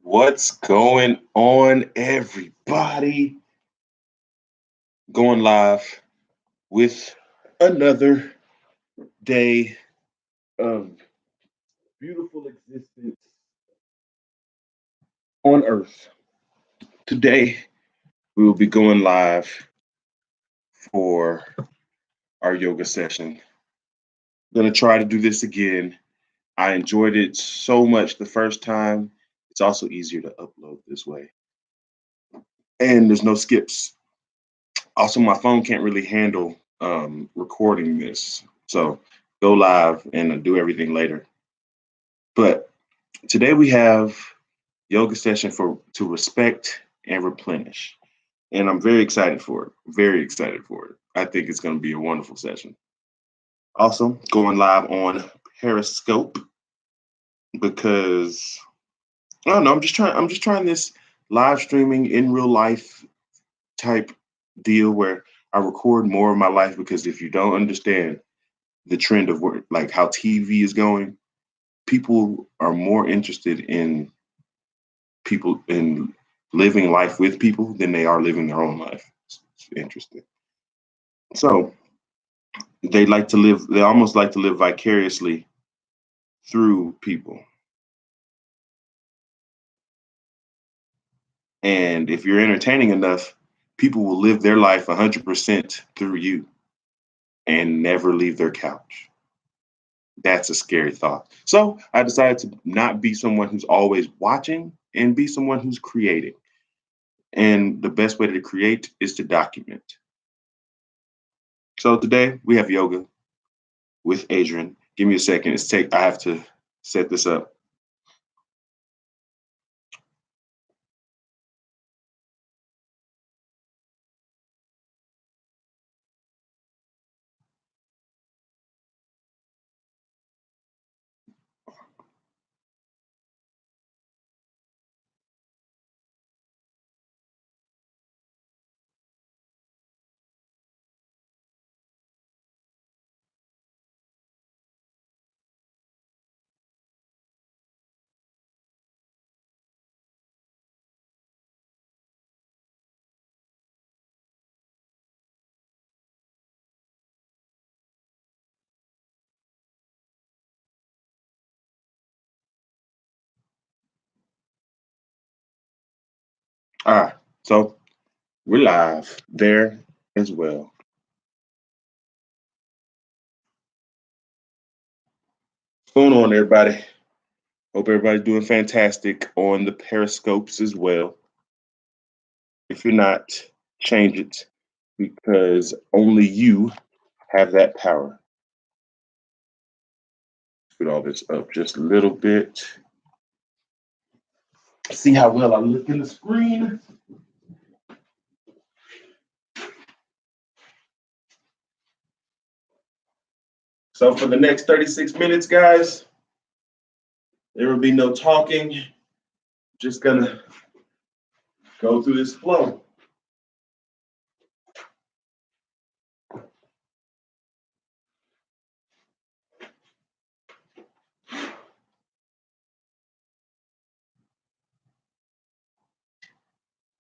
What's going on, everybody? Going live with another day of beautiful existence on Earth. Today, we will be going live for our yoga session. Going to try to do this again. I enjoyed it so much the first time. It's also easier to upload this way. And there's no skips. Also, my phone can't really handle recording this. So go live and do everything later. But today we have yoga session to respect and replenish. And I'm very excited for it. Very excited for it. I think it's going to be a wonderful session. Also, going live on Periscope because I don't know, I'm just trying this live streaming in real life type deal where I record more of my life, because if you don't understand the trend of where, like, how TV is going, people are more interested in people in living life with people than they are living their own life. It's interesting. So they almost like to live vicariously through people. And if you're entertaining enough, people will live their life 100% through you and never leave their couch. That's a scary thought. So I decided to not be someone who's always watching and be someone who's creating. And the best way to create is to document. So today we have yoga with Adrian. Give me a second. I have to set this up. All right. So we're live there as well. What's going on, everybody? Hope everybody's doing fantastic on the periscopes as well. If you're not, change it, because only you have that power. Put all this up just a little bit. See how well I look in the screen. So for the next 36 minutes, guys, there will be no talking. Just gonna go through this flow.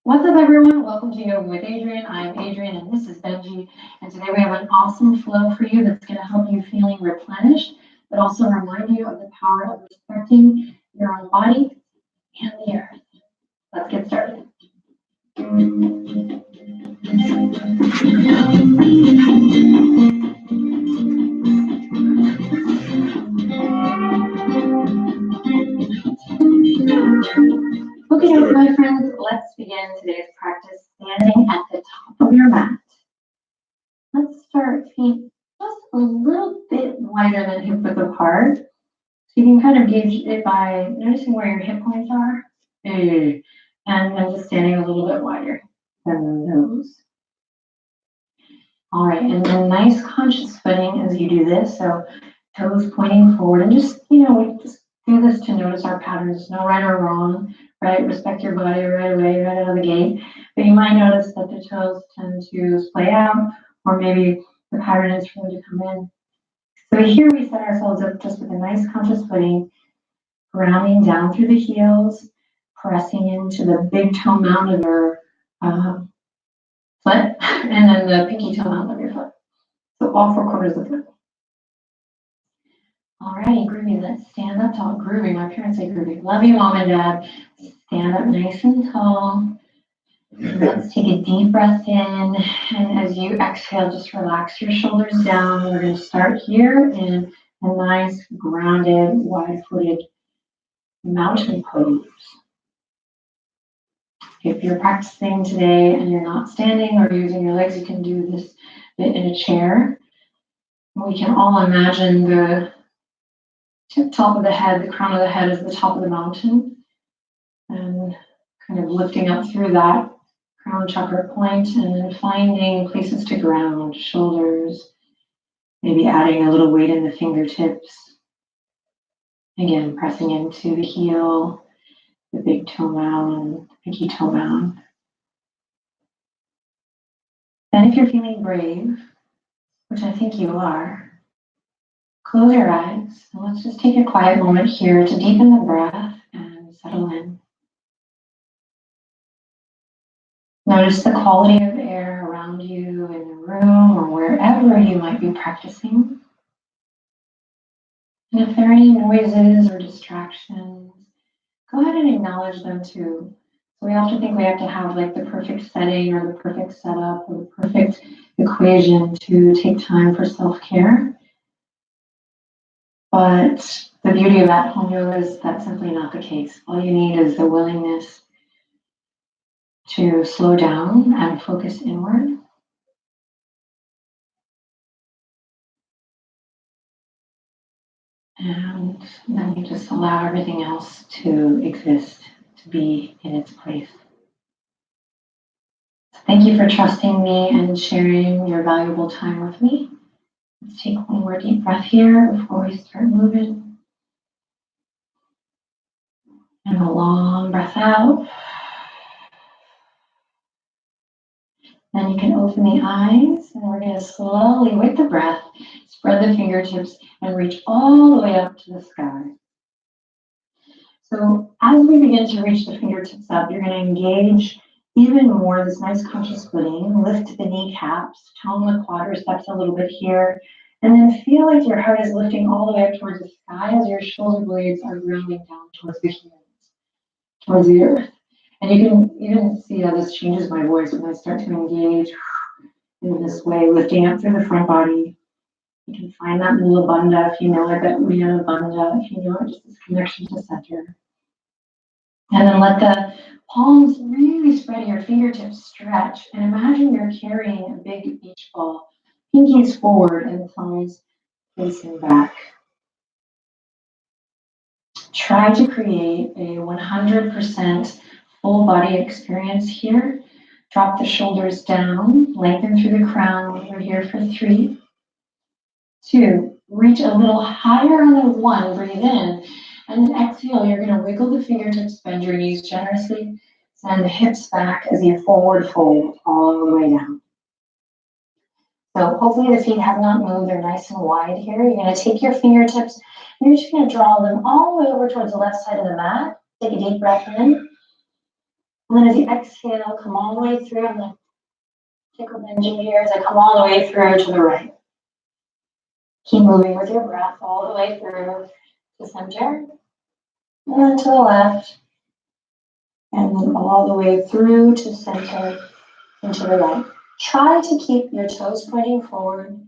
What's up, everyone? Welcome to Yoga with Adrian. I'm Adrian, and this is Benji. And today we have an awesome flow for you that's going to help you feeling replenished, but also remind you of the power of respecting your own body and the earth. Let's get started. Okay, my friends, let's begin today's practice standing at the top of your mat. Let's start feet just a little bit wider than hip width apart. So you can kind of gauge it by noticing where your hip points are. And then just standing a little bit wider than those. All right, and then nice conscious footing as you do this. So toes pointing forward, and just, we just do this to notice our patterns. No right or wrong, right? Respect your body right away, right out of the gate. But you might notice that the toes tend to splay out, or maybe the pattern is for them to come in. So here we set ourselves up just with a nice conscious footing, grounding down through the heels, pressing into the big toe mound of your foot, and then the pinky toe mound of your foot. So all 4 corners of the foot. Alrighty, groovy, let's stand up tall. Groovy, my parents say groovy. Love you, mom and dad. Stand up nice and tall. Let's take a deep breath in. And as you exhale, just relax your shoulders down. We're going to start here in a nice, grounded, wide-footed mountain pose. If you're practicing today and you're not standing or using your legs, you can do this bit in a chair. We can all imagine the top of the head, the crown of the head is the top of the mountain, and kind of lifting up through that crown chakra point and then finding places to ground, shoulders, maybe adding a little weight in the fingertips. Again, pressing into the heel, the big toe mound, pinky toe mound. Then if you're feeling brave, which I think you are, close your eyes and let's just take a quiet moment here to deepen the breath and settle in. Notice the quality of air around you in the room or wherever you might be practicing. And if there are any noises or distractions, go ahead and acknowledge them too. So we often think we have to have like the perfect setting or the perfect setup or the perfect equation to take time for self-care. But the beauty of at-home yoga is that's simply not the case. All you need is the willingness to slow down and focus inward. And then you just allow everything else to exist, to be in its place. So thank you for trusting me and sharing your valuable time with me. Let's take one more deep breath here before we start moving. And a long breath out. Then you can open the eyes and we're going to slowly, with the breath, spread the fingertips and reach all the way up to the sky. So as we begin to reach the fingertips up, you're going to engage even more this nice conscious footing. Lift the kneecaps, tone the quadriceps a little bit here, and then feel like your heart is lifting all the way up towards the sky as your shoulder blades are grounding down towards the heels, towards the earth. And you can even see how this changes my voice when I start to engage in this way, lifting up through the front body. You can find that Mula Bandha if you know it, that Uddiyana Bandha if you know it, just this connection to center. And then let the palms really spread, your fingertips stretch, and imagine you're carrying a big beach ball, pinkies forward and thumbs facing back. Try to create a 100% full body experience here. Drop the shoulders down, lengthen through the crown. We're here for 3, 2, reach a little higher on the 1, breathe in, and then exhale. You're going to wiggle the fingertips, bend your knees generously, send the hips back as you forward fold all the way down. So hopefully the feet have not moved, they're nice and wide here. You're going to take your fingertips, and you're just going to draw them all the way over towards the left side of the mat. Take a deep breath in. And then as you exhale, come all the way through. I'm going to tickle Benji here as I come all the way through to the right. Keep moving with your breath all the way through to center. And then to the left. And then all the way through to center and to the right. Try to keep your toes pointing forward.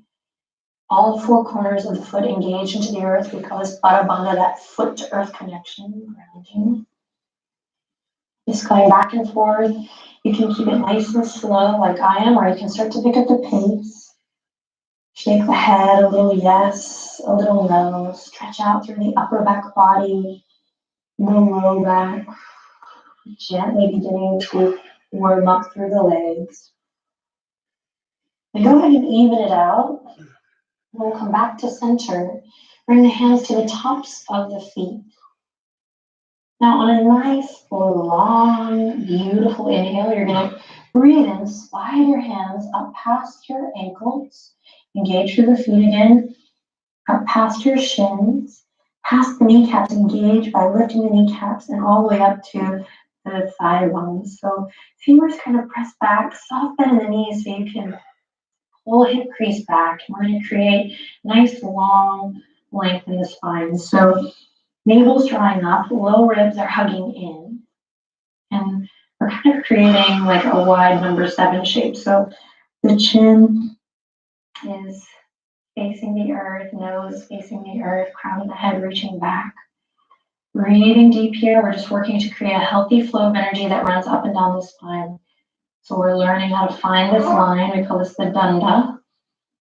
All 4 corners of the foot engage into the earth. We call this Pada Bandha, that foot to earth connection, grounding. Just going back and forth. You can keep it nice and slow like I am, or you can start to pick up the pace. Shake the head a little yes, a little no. Stretch out through the upper back body, the low back. Gently beginning to warm up through the legs. And go ahead and even it out. We'll come back to center. Bring the hands to the tops of the feet. Now on a nice, long, beautiful inhale, you're going to breathe in, slide your hands up past your ankles. Engage through the feet again. Up past your shins. Past the kneecaps, engage by lifting the kneecaps and all the way up to to the thigh bones. So femurs kind of press back, soft bend in the knees so you can pull hip crease back. And we're going to create nice long length in the spine. So navel's drawing up, low ribs are hugging in. And we're kind of creating like a wide number 7 shape. So the chin is facing the earth, nose facing the earth, crown of the head reaching back. Breathing deep here. We're just working to create a healthy flow of energy that runs up and down the spine. So we're learning how to find this line. We call this the dunda.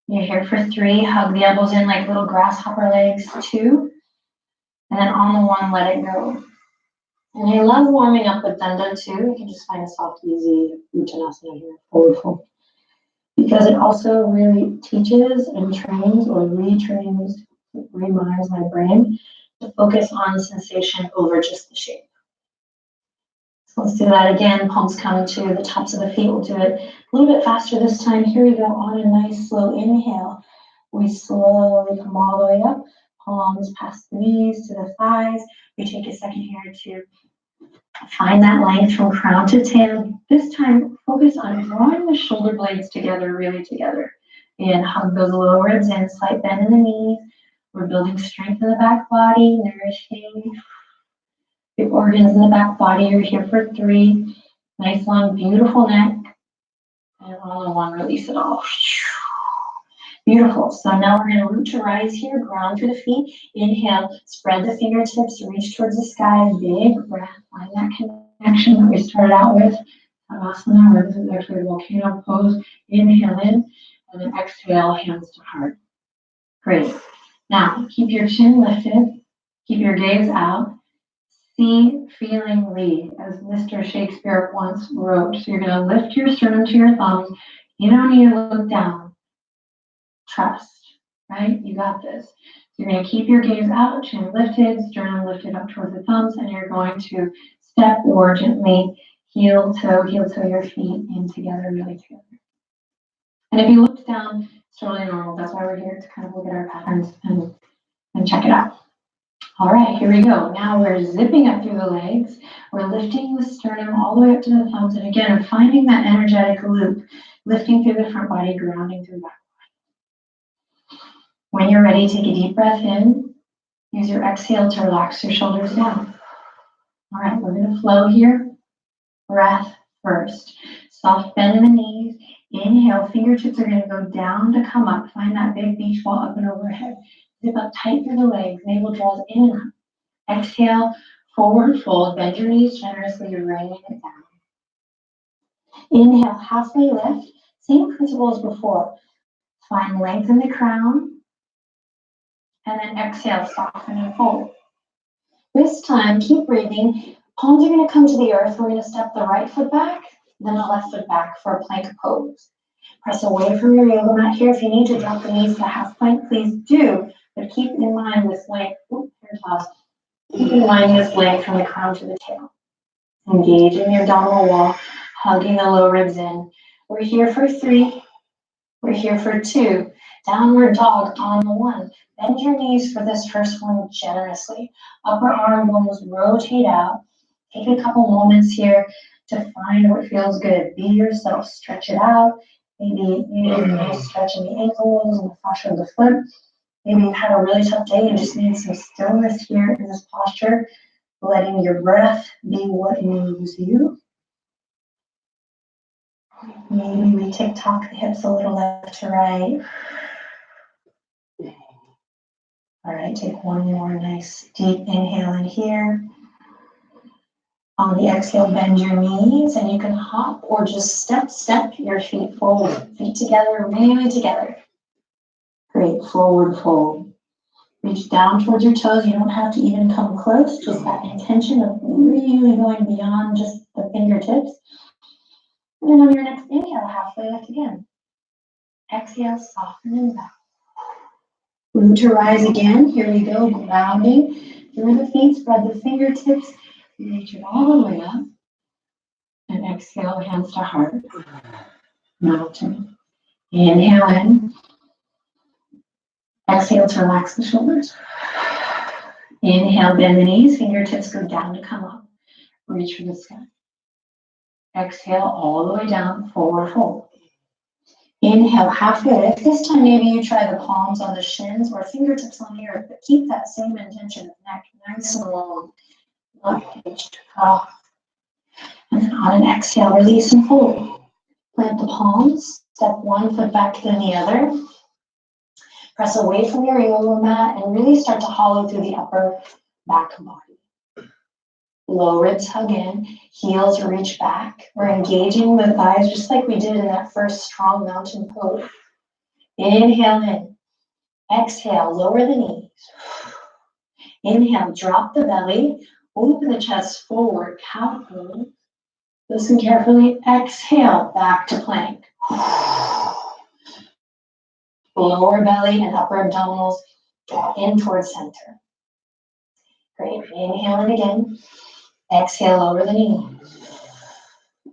You're here for 3. Hug the elbows in like little grasshopper legs. 2. And then on the 1, let it go. And I love warming up with dunda too. You can just find a soft, easy uttanasana here, forward fold. Because it also really teaches and trains or retrains, reminds my brain to focus on sensation over just the shape. So let's do that again. Palms come to the tops of the feet. We'll do it a little bit faster this time. Here we go on a nice slow inhale. We slowly come all the way up. Palms past the knees to the thighs. We take a second here to find that length from crown to tail. This time, focus on drawing the shoulder blades together, really together. And hug those low ribs in, slight bend in the knees. We're building strength in the back body, nourishing the organs in the back body. You're here for 3. Nice, long, beautiful neck. And on the 1, release it all. Beautiful. So now we're going to root to rise here, ground through the feet. Inhale, spread the fingertips, reach towards the sky. Big breath. Find that connection that we started out with. Tadasana, or this is actually a volcano pose. Inhale in, and then exhale, hands to heart. Great. Now, keep your chin lifted. Keep your gaze out. See, feeling, lead, as Mr. Shakespeare once wrote. So you're going to lift your sternum to your thumbs. You don't need to look down. Trust, right? You got this. So you're going to keep your gaze out, chin lifted, sternum lifted up towards the thumbs, and you're going to step or gently heel toe your feet in together, really together. And if you looked down, it's totally normal. That's why we're here, to kind of look at our patterns and check it out. All right, here we go. Now we're zipping up through the legs. We're lifting the sternum all the way up to the thumbs. And again, finding that energetic loop, lifting through the front body, grounding through the back body. When you're ready, take a deep breath in. Use your exhale to relax your shoulders down. All right, we're going to flow here. Breath first. Soft bend in the knees. Inhale, fingertips are going to go down to come up. Find that big beach ball up and overhead. Zip up tight through the legs. Navel draws in and up. Exhale, forward fold. Bend your knees generously, raining it down. Inhale, halfway lift. Same principle as before. Find length in the crown. And then exhale, soften and fold. This time, keep breathing. Palms are going to come to the earth. We're going to step the right foot back, then the left foot back for a plank pose. Press away from your yoga mat here. If you need to drop the knees to half plank, please do. But keep in mind this length. Keep in mind this length from the crown to the tail. Engage in your abdominal wall, hugging the low ribs in. We're here for 3. We're here for 2. Downward dog on the 1. Bend your knees for this first one generously. Upper arm bones rotate out. Take a couple moments here to find what feels good. Be yourself. Stretch it out. Maybe you need a stretch in the ankles and the fascia of the foot. Maybe you've had a really tough day and just need some stillness here in this posture. Letting your breath be what moves you. Maybe we tick-tock the hips a little left to right. All right, take one more nice deep inhale in here. On the exhale, bend your knees and you can hop or just step your feet forward. Feet together, really together. Great, forward fold. Reach down towards your toes. You don't have to even come close. Just that intention of really going beyond just the fingertips. And then on your next inhale, halfway lift again. Exhale, soften and back. Root to rise again. Here we go, grounding through the feet. Spread the fingertips. Reach it all the way up. And exhale, hands to heart. Mountain. Inhale in. Exhale to relax the shoulders. Inhale, bend the knees. Fingertips go down to come up. reach for the sky. Exhale all the way down, forward fold. Inhale, halfway lift. This time maybe you try the palms on the shins or fingertips on the earth, but keep that same intention of neck nice and long. Not pinched off. And then on an exhale, release and fold. Plant the palms, step one foot back then the other. Press away from your yoga mat and really start to hollow through the upper back body. Low ribs hug in, heels reach back. We're engaging the thighs just like we did in that first strong mountain pose. Inhale in. Exhale, lower the knees. Inhale, drop the belly. Open the chest forward, cow pose. Listen carefully. Exhale, back to plank. Lower belly and upper abdominals in towards center. Great. Inhale in again. Exhale, lower the knees.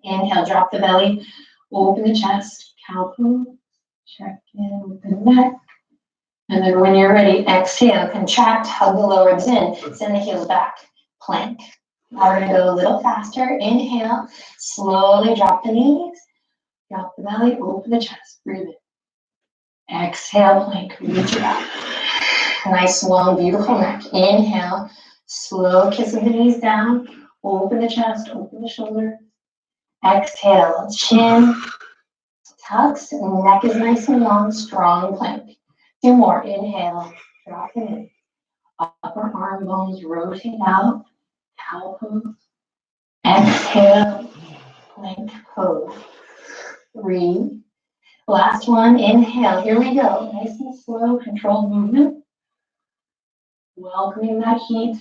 Inhale, drop the belly. Open the chest. Cow pose. Check in with the neck. And then when you're ready, exhale, contract, hug the lower ribs in. Send the heels back. Plank. Now we're going to go a little faster. Inhale. Slowly drop the knees. Drop the belly. Open the chest. Breathe in. Exhale, plank. Reach it up. Nice, long, beautiful neck. Inhale. Slow kiss of the knees down. Open the chest. Open the shoulder. Exhale. Chin tucks. Neck is nice and long. Strong plank. Two more. Inhale. Drop it in. Upper arm bones rotate out. Cow pose. Exhale. Plank pose. 3. Last one. Inhale. Here we go. Nice and slow. Controlled movement. Welcoming that heat.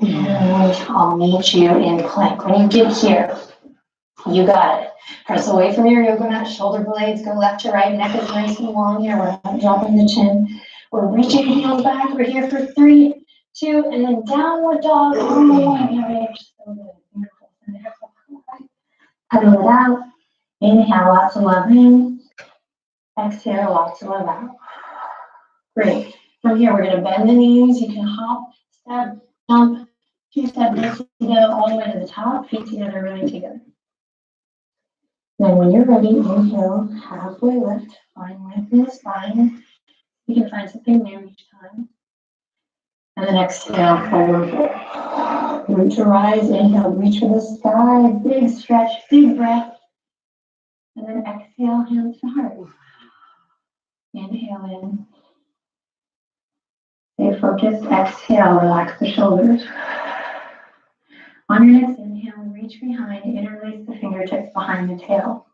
And I'll meet you in plank. When you get here, you got it. Press away from your yoga mat. Shoulder blades go left to right. Neck is nice and long here. We're not dropping the chin. We're reaching heels back. We're here for 3, 2, and then downward dog. Oh, so good. Beautiful. And there. Pedal it out. Inhale, lots of love in. Exhale, lots of love out. Great. From here, we're going to bend the knees. You can hop, step, jump, 2-step this together all the way to the top. Feet together, really together. Then when you're ready, inhale, halfway lift. Find length in the spine. You can find something new each time. And then exhale, forward fold. Root to rise. Inhale, reach for the sky. Big stretch, big breath. And then exhale, hands to heart. Inhale in. Stay focused. Exhale, relax the shoulders. On your next inhale, reach behind, interlace the fingertips behind the tail.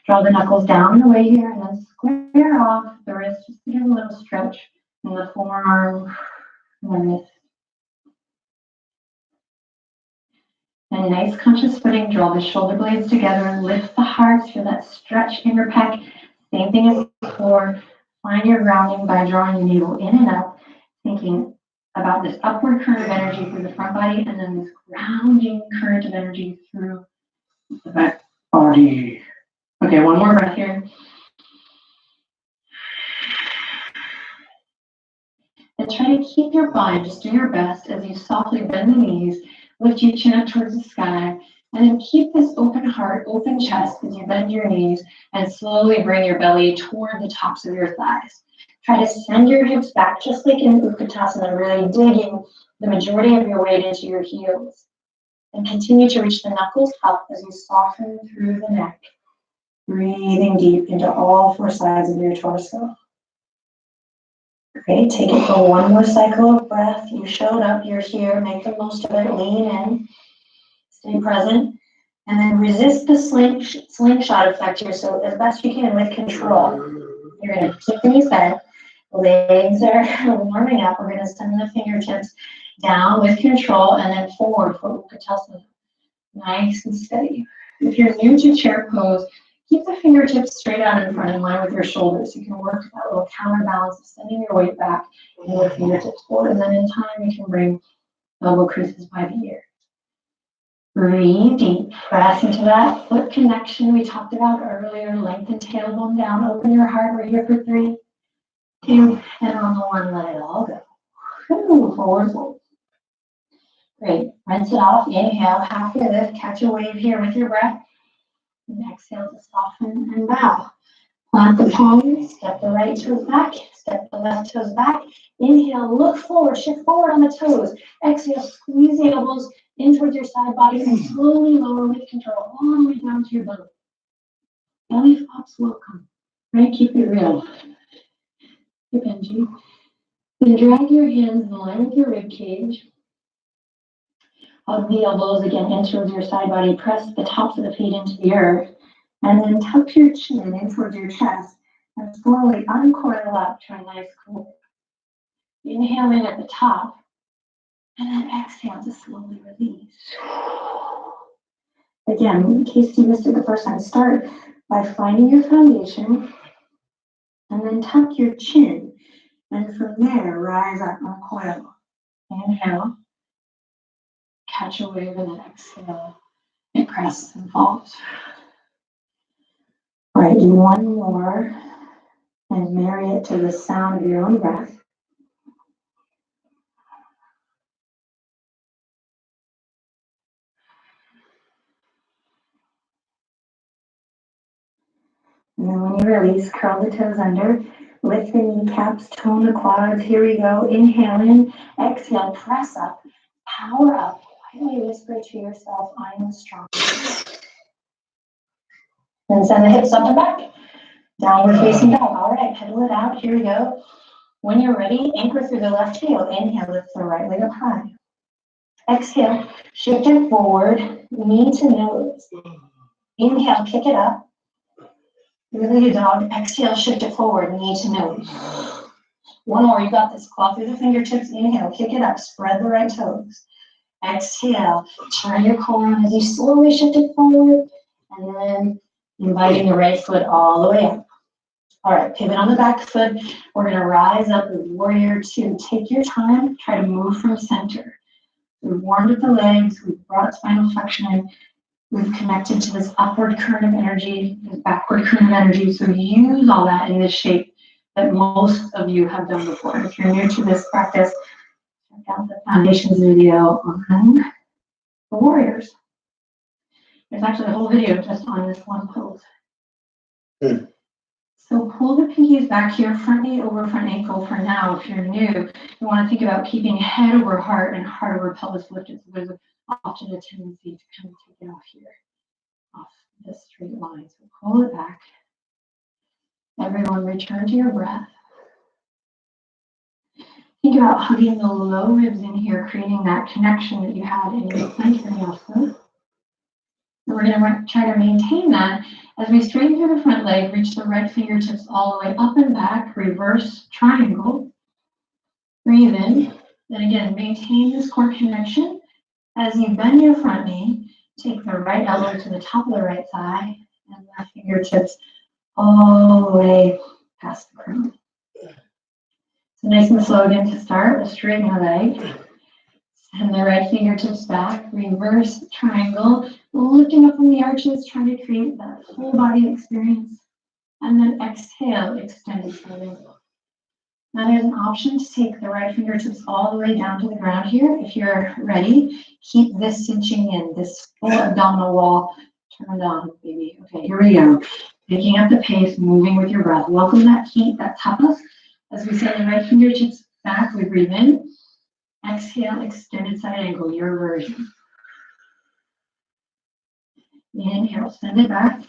Draw the knuckles down and away here, and then square off the wrist just to give a little stretch in the forearm and the wrist. And nice conscious footing. Draw the shoulder blades together. Lift the heart for that stretch in your pec. Same thing as before. Find your grounding by drawing the navel in and up, thinking about this upward current of energy through the front body and then this grounding current of energy through the back body. Okay, one more breath here. And try to keep your body, just do your best as you softly bend the knees, lift your chin up towards the sky, and then keep this open heart, open chest as you bend your knees and slowly bring your belly toward the tops of your thighs. Try to send your hips back, just like in Utkatasana, really digging the majority of your weight into your heels. And continue to reach the knuckles up as you soften through the neck, breathing deep into all 4 sides of your torso. Great, take it for one more cycle of breath. You showed up, you're here, make the most of it, lean in, stay present, and then resist the slingshot effect here. So as best you can with control. You're going to keep the knees bent, legs are warming up. We're going to send the fingertips down with control and then forward for Utkatasana. Nice and steady. If you're new to chair pose, keep the fingertips straight out in front in line with your shoulders. You can work that little counterbalance of sending your weight back and your fingertips forward. And then in time, you can bring elbow creases by the ear. Breathe deep. Press into that foot connection we talked about earlier. Lengthen tailbone down. Open your heart. We're here for 3, 2, and on the 1, let it all go. Forward fold. Great. Rinse it off. Inhale, halfway lift. Catch a wave here with your breath. And exhale to soften and bow. Plant the palms. Step the right toes back. Step the left toes back. Inhale, look forward. Shift forward on the toes. Exhale, squeeze the elbows in towards your side body and slowly lower with control all the way down to your belly. Belly flops welcome. Right? Keep it real. Hey, Benji. Then drag your hands in line with your rib cage. Hug the elbows again in towards your side body. Press the tops of the feet into the earth. And then tuck your chin in towards your chest. And slowly uncoil up to a nice cool. Inhale in at the top. And then exhale to slowly release. Again, in case you missed it the first time, start by finding your foundation. And then tuck your chin. And from there, rise up, uncoil. Inhale. Catch a wave and then exhale. It crests and falls. All right, do one more and marry it to the sound of your own breath. And then when you release, curl the toes under, lift the kneecaps, tone the quads. Here we go. Inhale in, exhale, press up, power up. Quietly whisper to yourself, I am strong. Then send the hips up and back. Downward facing dog. All right, pedal it out. Here we go. When you're ready, anchor through the left heel. Inhale, lift the right leg up high. Exhale, shift it forward, knee to nose. Inhale, kick it up. Three-legged dog. Exhale, shift it forward, knee to nose. One more, you got this. Claw through the fingertips. Inhale, kick it up, spread the right toes. Exhale, turn your core on as you slowly shift it forward. And then inviting the right foot all the way up. All right, pivot on the back foot. We're going to rise up with warrior two. Take your time, try to move from center. We've warmed up the legs, we've brought spinal flexion in, we've connected to this upward current of energy, this backward current of energy. So use all that in this shape that most of you have done before. If you're new to this practice, check out the foundations video on the warriors. There's actually a whole video just on this one pose. So pull the pinkies back here, front knee over front ankle for now. If you're new, you want to think about keeping head over heart and heart over pelvis lifted. So there's often a tendency to kind of take it off here, off this straight line. So pull it back. Everyone return to your breath. Think about hugging the low ribs in here, creating that connection that you had in your plank vinyasa. And we're going to try to maintain that as we straighten through the front leg, reach the right fingertips all the way up and back, reverse triangle. Breathe in. Then again, maintain this core connection. As you bend your front knee, take the right elbow to the top of the right thigh and left fingertips all the way past the crown. So nice and slow again to start. We'll straighten the leg. Send the right fingertips back, reverse triangle, lifting up from the arches, trying to create that full body experience. And then exhale, extended side angle. Now there's an option to take the right fingertips all the way down to the ground here. If you're ready, keep this cinching in, this full abdominal wall turned on, baby. Okay, here we go. Picking up the pace, moving with your breath. Welcome that heat, that tapas. As we send the right fingertips back, we breathe in. Exhale, extended side angle, your version. Inhale, send it back.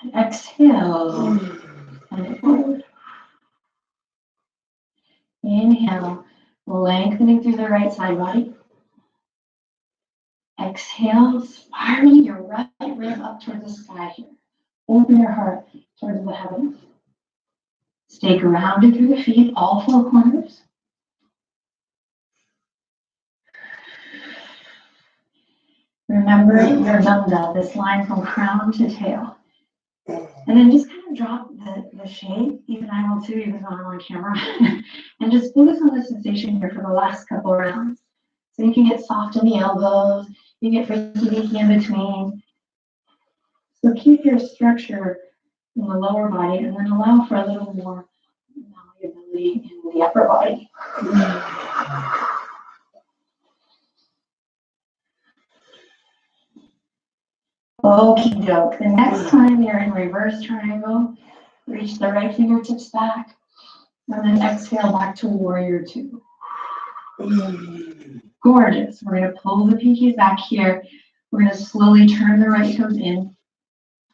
And exhale, send it forward. Inhale, lengthening through the right side body. Exhale, spiraling your right rib up towards the sky here. Open your heart towards the heavens. Stay grounded through the feet, all four corners. Remember your dunda, this line from crown to tail. And then just kind of drop the shape, even I will too, even though I'm on camera, and just focus on the sensation here for the last couple rounds. So you can get soft in the elbows, you get freaky-deaky in between. So keep your structure in the lower body and then allow for a little more malleability in the upper body. Okie doke. The next time you're in reverse triangle, reach the right fingertips back, and then exhale back to warrior two. Gorgeous. We're going to pull the pinkies back here. We're going to slowly turn the right toes in.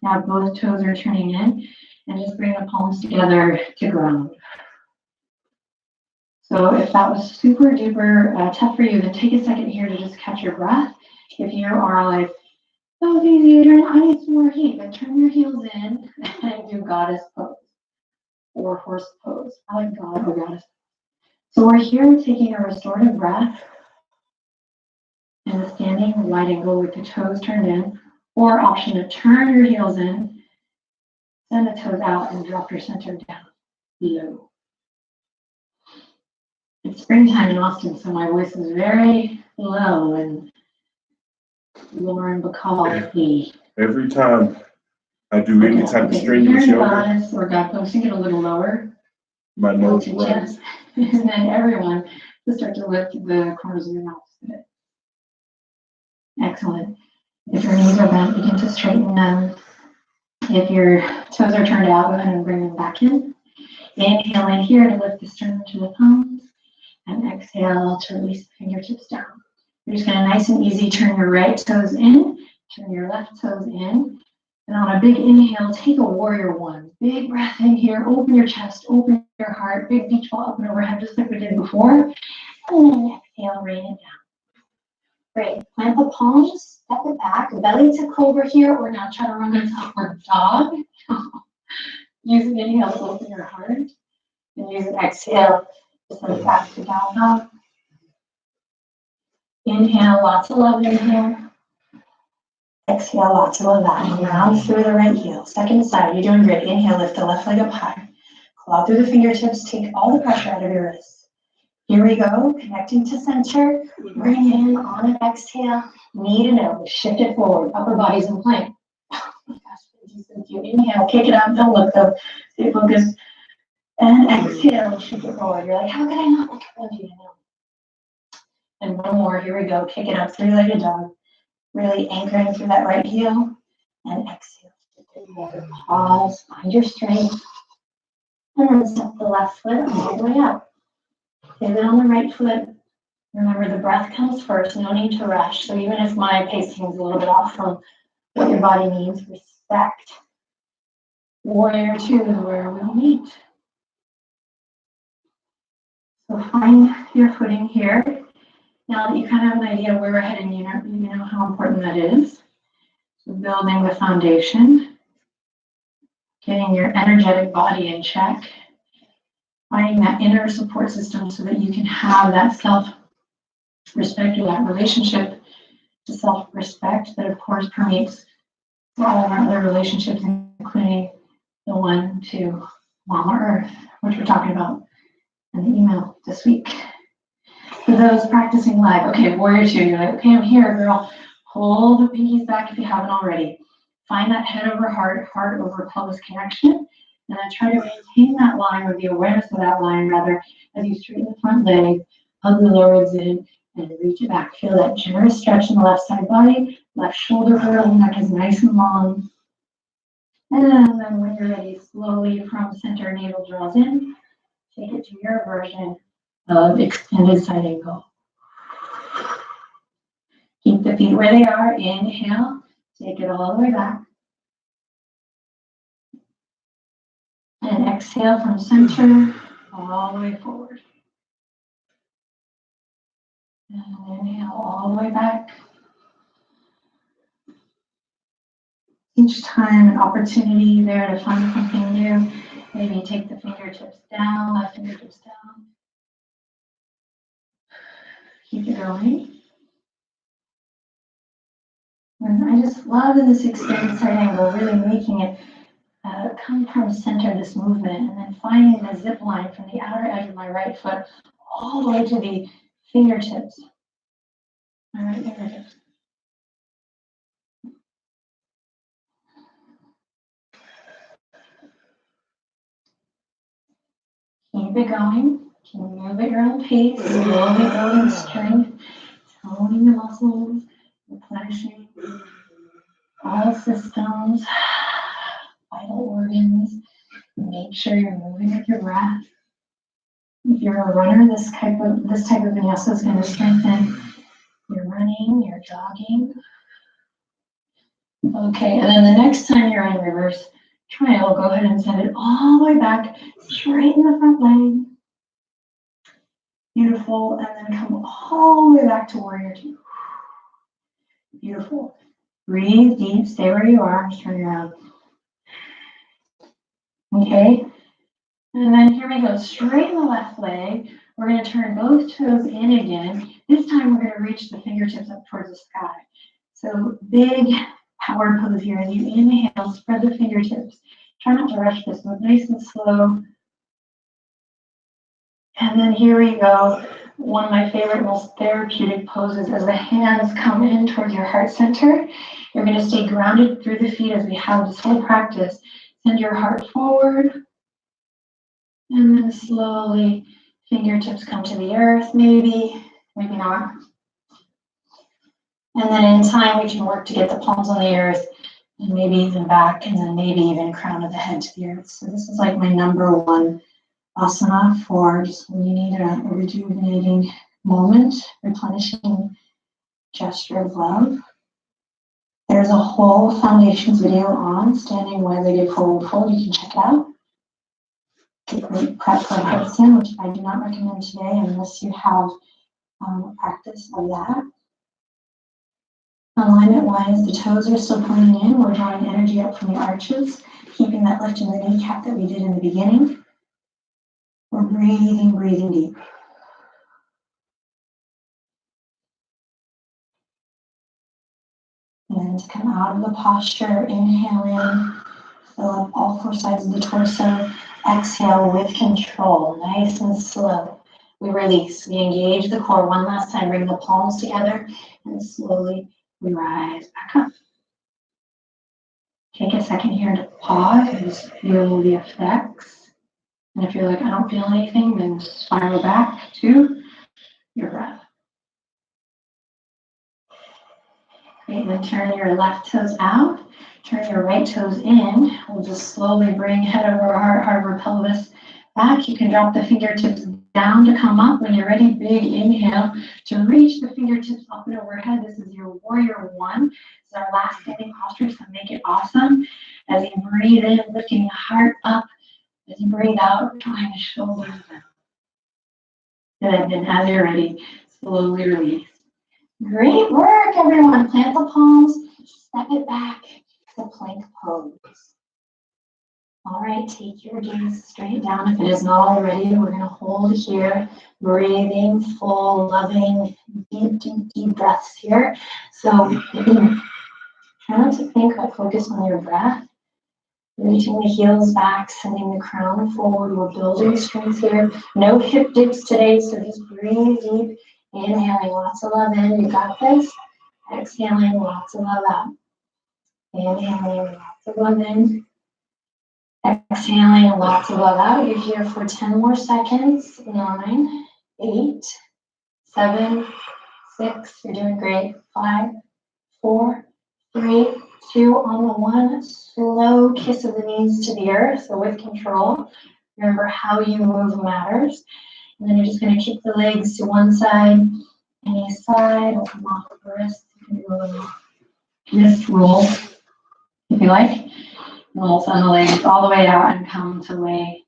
Now both toes are turning in, and just bring the palms together to ground. So if that was super duper tough for you, then take a second here to just catch your breath. If you are like, oh, baby, Adrian, I need some more heat, then turn your heels in and do goddess pose or horse pose. I like God or goddess. So we're here taking a restorative breath in a standing wide angle with the toes turned in, or option to turn your heels in, send the toes out, and drop your center down low. It's springtime in Austin, so my voice is very low and Lauren Bacall. Every time I do any type of strenuous yoga, goddess or God pose, sing it a little lower. My nose runs. And then everyone will start to lift the corners of your mouth a bit. Excellent. If your knees are bent, begin to straighten them. If your toes are turned out, go ahead and bring them back in. Inhale in here to lift the sternum to the thumbs. And exhale to release the fingertips down. You're just going to nice and easy turn your right toes in, turn your left toes in. And on a big inhale, take a warrior one. Big breath in here, open your chest, open your heart, big beach ball up and overhead, just like we did before. And then exhale, rain it down. Great. Plant the palms, step it back, belly to cobra here, or now try to run into upward dog. Use an inhale to open your heart, and use an exhale to send it back to down dog. Inhale, lots of love in here. Exhale, lots of love out. Round through the right heel. Second side, you're doing great. Inhale, lift the left leg up high. Claw through the fingertips, take all the pressure out of your wrists. Here we go, connecting to center. Bring it in on an exhale. Knee to nose, shift it forward. Upper body's in plank. Oh my gosh, thank you. Inhale, kick it out, don't look though. Stay focused. And exhale, shift it forward. You're like, how could I not look at you now? And one more, here we go. Kick it up, three-legged dog. Really anchoring through that right heel. And exhale. Pause, find your strength. And then step the left foot all the way up. Pivot on the right foot. Remember, the breath comes first. No need to rush. So even if my pacing is a little bit off from what your body needs, respect. Warrior two is where we'll meet. So find your footing here. Now that you kind of have an idea of where we're heading, you know how important that is. So building the foundation, getting your energetic body in check, finding that inner support system so that you can have that self-respect or that relationship to self-respect that, of course, permeates all of our other relationships, including the one to Mama Earth, which we're talking about in the email this week. For those practicing live, okay, warrior two, you're like, okay, I'm here, girl. Pull the pinkies back if you haven't already. Find that head over heart, heart over pelvis connection, and then try to maintain that line or the awareness of that line rather as you straighten the front leg, hug the lower ribs in, and reach it back. Feel that generous stretch in the left side body, left shoulder girdle, neck is nice and long. And then when you're ready, slowly from center, navel draws in. Take it to your version of extended side angle. Keep the feet where they are. Inhale. Take it all the way back. And exhale from center all the way forward. And inhale all the way back. Each time an opportunity there to find something new. Maybe take the fingertips down, left fingertips down. Keep it going. And I just love in this extended side angle, really making it come from center, this movement, and then finding the zip line from the outer edge of my right foot all the way to the fingertips. My right fingertips. Keep it going. Can you move at your own pace, slowly building strength, toning the muscles, replenishing all systems, vital organs. Make sure you're moving with your breath. If you're a runner, this type of vinyasa is going to strengthen your running, your jogging. Okay, and then the next time you're in reverse triangle, go ahead and send it all the way back, straighten the front leg. Beautiful, and then come all the way back to warrior two. Beautiful. Breathe deep, stay where you are, just turn around. Okay, and then here we go, straighten the left leg. We're going to turn both toes in again. This time we're going to reach the fingertips up towards the sky. So big power pose here. As you inhale, spread the fingertips. Try not to rush this, move nice and slow. And then here we go. One of my favorite, most therapeutic poses as the hands come in towards your heart center. You're going to stay grounded through the feet as we have this whole practice. Send your heart forward. And then slowly, fingertips come to the earth, maybe not. And then in time, we can work to get the palms on the earth and maybe even back, and then maybe even crown of the head to the earth. So this is like my number one asana for just when you need a rejuvenating moment, replenishing gesture of love. There's a whole foundations video on standing one-legged forward fold. You can check it out. Great prep for headstand, which I do not recommend today unless you have practice of that. Alignment-wise, the toes are still pointing in. We're drawing energy up from the arches, keeping that lift in the kneecap that we did in the beginning. We're breathing deep. And come out of the posture, inhaling, fill up all four sides of the torso. Exhale with control, nice and slow. We release, we engage the core one last time, bring the palms together, and slowly we rise back up. Take a second here to pause and just feel the effects. And if you're like, I don't feel anything, then spiral back to your breath. Great, then turn your left toes out, turn your right toes in. We'll just slowly bring head over heart, heart over pelvis back. You can drop the fingertips down to come up. When you're ready, big inhale to reach the fingertips up and overhead. This is your warrior one. This is our last standing posture, so make it awesome. As you breathe in, lifting the heart up. As you breathe out, drawing the shoulders down. Good, and as you're ready, slowly release. Great work, everyone. Plant the palms, step it back to plank pose. All right, take your gaze straight down. If it is not already, we're going to hold here, breathing, full, loving, deep breaths here. So try not to think, but focus on your breath. Reaching the heels back, sending the crown forward. We're building strength here. No hip dips today, so just breathe deep. Inhaling lots of love in. You got this. Exhaling lots of love out. Inhaling lots of love in. Exhaling lots of love out. You're here for 10 more seconds. 9, 8, 7, 6. You're doing great. 5, 4, 3, 2, on the 1. Slow kiss of the knees to the earth, so with control. Remember, how you move matters. And then you're just going to kick the legs to one side, any side, or come off the wrist. You can do a little wrist roll if you like. Roll on the legs all the way out and come to lay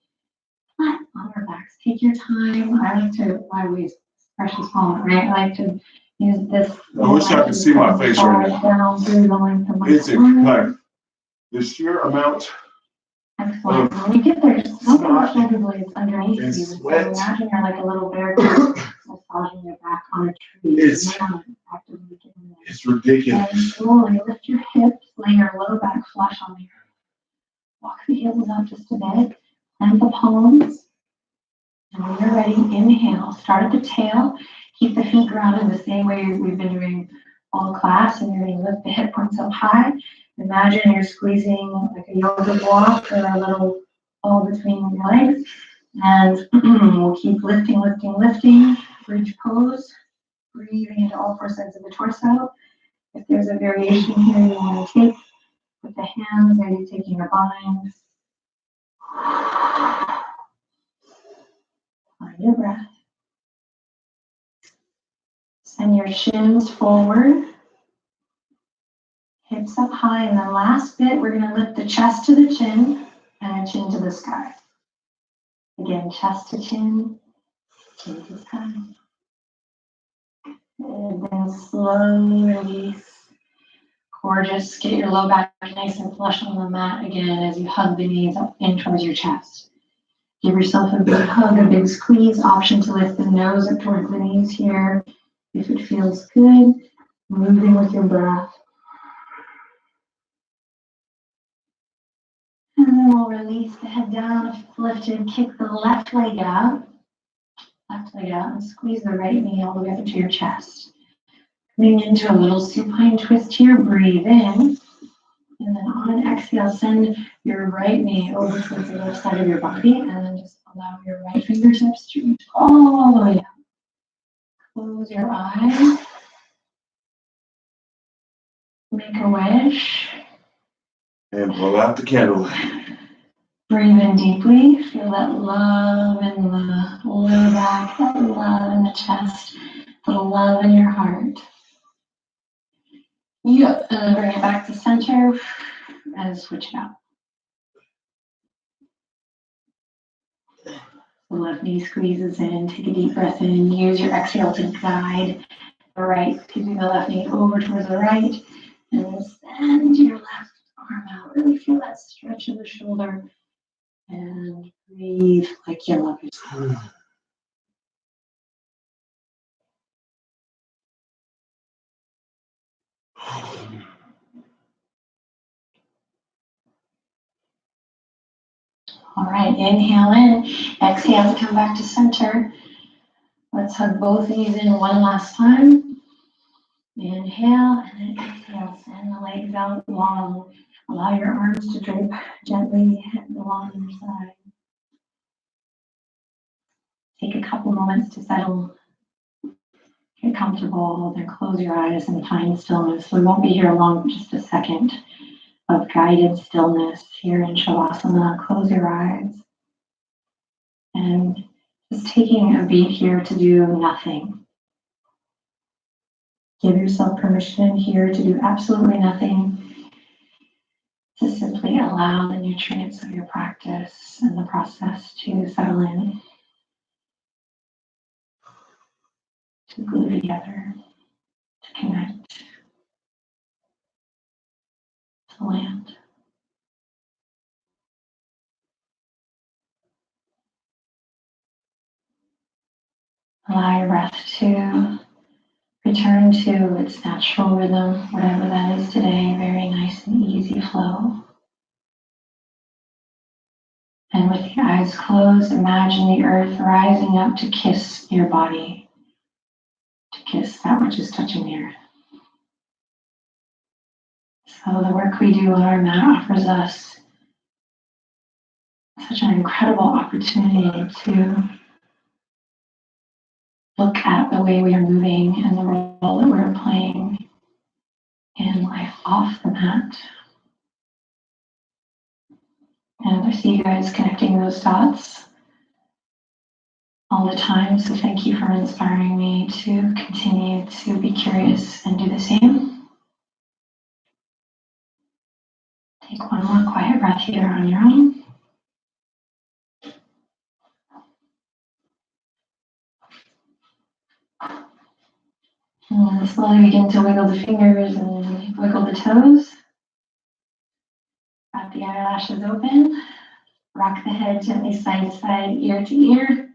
flat on our backs. Take your time. I like to, why waste precious moment, right? I like to use this. I wish I could see my face right now. Down through the length of my It's like the sheer amount. Excellent. When you get there, just don't put your shoulder blades underneath you. So imagine you're like a little bear massaging your back on a tree. It's ridiculous. And slowly lift your hips, lay your low back flush on the earth. Walk the heels up just a bit. Plant the palms. And when you're ready, inhale. Start at the tail. Keep the feet grounded the same way we've been doing all class. And you're going to lift the hip points up high. Imagine you're squeezing like a yoga block or a little ball between your legs. And we'll keep lifting, lifting, lifting. Bridge pose. Breathing into all four sides of the torso. If there's a variation here you want to take with the hands, maybe taking a bind. Find your breath. Send your shins forward. Hips up high. And then last bit, we're going to lift the chest to the chin and the chin to the sky. Again, chest to chin, chin to sky. And then slowly release. Gorgeous. Get your low back nice and flush on the mat again as you hug the knees up in towards your chest. Give yourself a big hug, a big squeeze. Option to lift the nose up towards the knees here if it feels good. Moving with your breath. And then we'll release the head down. If it's lifted, kick the left leg out. Left leg out and squeeze the right knee all the way up into your chest. Coming into a little supine twist here. Breathe in. And then on an exhale, send your right knee over towards the left side of your body. And then just allow your right fingertips to reach all the way up. Close your eyes. Make a wish. And blow out the candle. Breathe in deeply. Feel that love in the low back, that love in the chest, the love in your heart. Yep. And then bring it back to center and switch it out. The left knee squeezes in. Take a deep breath in. Use your exhale to guide the right, keeping the left knee over towards the right. And send your left arm out. Really feel that stretch of the shoulder. And breathe like you love yourself. All right, inhale in. Exhale to come back to center. Let's hug both knees in one last time. Inhale and then exhale. Send the legs out long. Allow your arms to drape gently along your side. Take a couple moments to settle. Get comfortable, then close your eyes and find stillness. We won't be here long, just a second of guided stillness here in Shavasana. Close your eyes. And just taking a beat here to do nothing. Give yourself permission here to do absolutely nothing. To simply allow the nutrients of your practice and the process to settle in. To glue together. To connect. To land. Allow your breath to return to its natural rhythm, whatever that is today, very nice and easy flow. And with your eyes closed, imagine the earth rising up to kiss your body, to kiss that which is touching the earth. So the work we do on our mat offers us such an incredible opportunity to look at the way we are moving and the role that we're playing in life off the mat. And I see you guys connecting those dots all the time, so thank you for inspiring me to continue to be curious and do the same. Take one more quiet breath here on your own. And then slowly begin to wiggle the fingers and wiggle the toes. Wrap the eyelashes open. Rock the head gently side to side, ear to ear.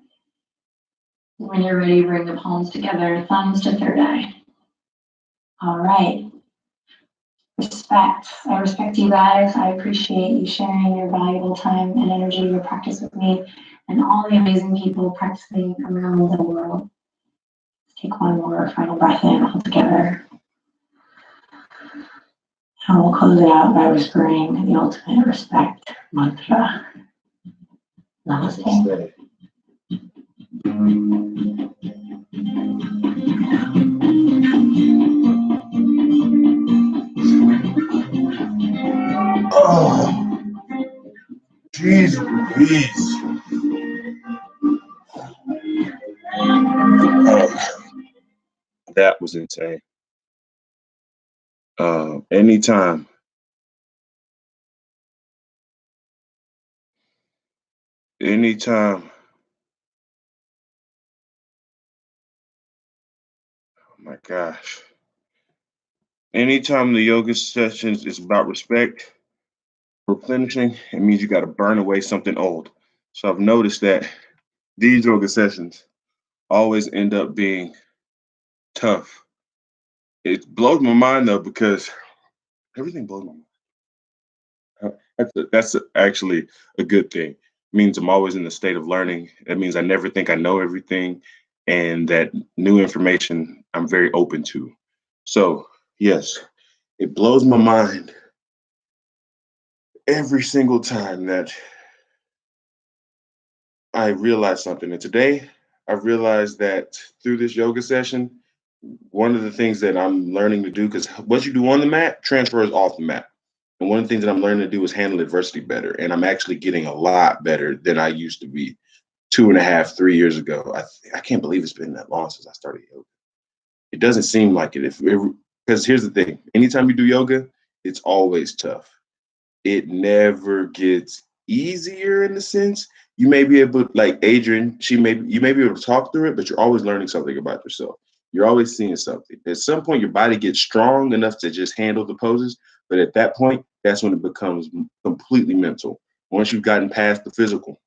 When you're ready, bring the palms together, thumbs to third eye. All right. Respect. I respect you guys. I appreciate you sharing your valuable time and energy, your practice with me, and all the amazing people practicing around the world. Let's take one more final breath in all together. And we'll close it out by whispering the ultimate respect mantra. Namaste. Oh, Jesus, please. That was insane. Anytime, anytime. Oh my gosh. Anytime the yoga sessions is about respect, replenishing, it means you got to burn away something old. So I've noticed that these yoga sessions always end up being tough. It blows my mind though because everything blows my mind. That's actually a good thing. It means I'm always in the state of learning. That means I never think I know everything, and that new information I'm very open to. So yes, it blows my mind every single time that I realize something. And today I realized that through this yoga session, one of the things that I'm learning to do, because what you do on the mat transfers off the mat. And one of the things that I'm learning to do is handle adversity better. And I'm actually getting a lot better than I used to be 2.5, 3 years ago. I can't believe it's been that long since I started yoga. It doesn't seem like it. Because here's the thing: anytime you do yoga, it's always tough. It never gets easier in the sense you may be able, like Adrian, you may be able to talk through it, but you're always learning something about yourself. You're always seeing something. At some point, your body gets strong enough to just handle the poses, but at that point, that's when it becomes completely mental. Once you've gotten past the physical,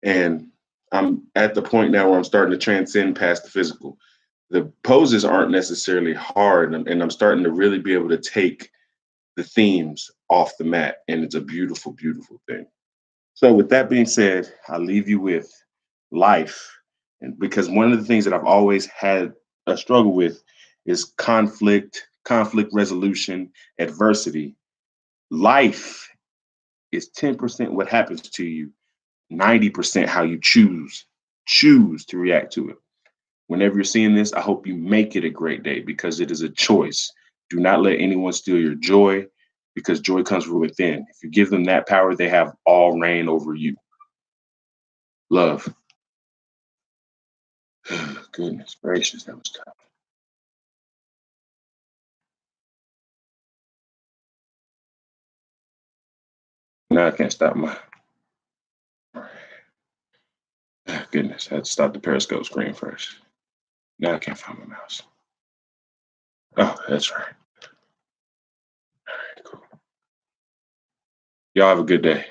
and I'm at the point now where I'm starting to transcend past the physical. The poses aren't necessarily hard, and I'm starting to really be able to take the themes off the mat, and it's a beautiful, beautiful thing. So, with that being said, I'll leave you with life, and because one of the things that I've always had a struggle with is conflict resolution, adversity. Life is 10% what happens to you, 90% how you choose to react to it. Whenever you're seeing this, I hope you make it a great day because it is a choice. Do not let anyone steal your joy because joy comes from within. If you give them that power, they have all reign over you. Love. Goodness gracious, that was tough. Now I can't stop my goodness. I had to stop the Periscope screen first. Now I can't find my mouse. Oh, that's right. Cool. Y'all have a good day.